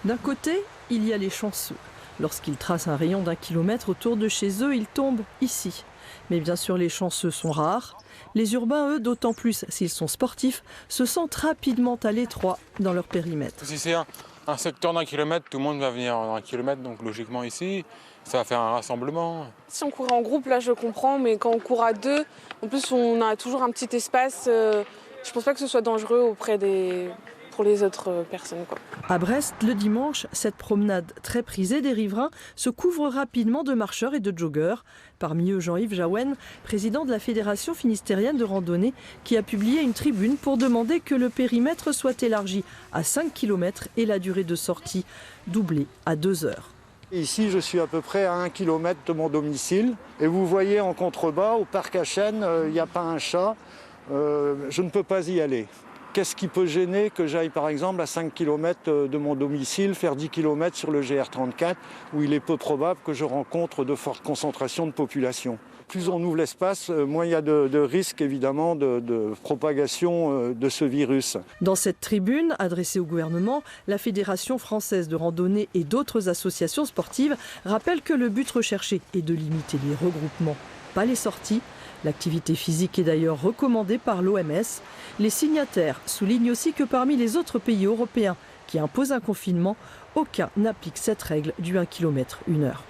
D'un côté, il y a les chanceux. Lorsqu'ils tracent un rayon d'1 kilomètre autour de chez eux, ils tombent ici. Mais bien sûr, les chanceux sont rares. Les urbains, eux, d'autant plus s'ils sont sportifs, se sentent rapidement à l'étroit dans leur périmètre. Si c'est un secteur d'1 kilomètre, tout le monde va venir dans 1 kilomètre, donc logiquement ici, ça va faire un rassemblement. Si on courait en groupe, là je comprends, mais quand on court à deux, en plus on a toujours un petit espace. Je pense pas que ce soit dangereux pour les autres personnes, quoi. À Brest, le dimanche, cette promenade très prisée des riverains se couvre rapidement de marcheurs et de joggeurs. Parmi eux, Jean-Yves Jaouen, président de la Fédération finistérienne de randonnée, qui a publié une tribune pour demander que le périmètre soit élargi à 5 km et la durée de sortie doublée à 2 heures. Ici, je suis à peu près à 1 km de mon domicile. Et vous voyez en contrebas, au parc à chênes, il n'y a pas un chat. Je ne peux pas y aller. Qu'est-ce qui peut gêner que j'aille par exemple à 5 km de mon domicile faire 10 km sur le GR34 où il est peu probable que je rencontre de fortes concentrations de population. Plus on ouvre l'espace, moins il y a de risques évidemment de propagation de ce virus. Dans cette tribune adressée au gouvernement, la Fédération française de randonnée et d'autres associations sportives rappellent que le but recherché est de limiter les regroupements, pas les sorties. L'activité physique est d'ailleurs recommandée par l'OMS. Les signataires soulignent aussi que parmi les autres pays européens qui imposent un confinement, aucun n'applique cette règle du 1 km 1 heure.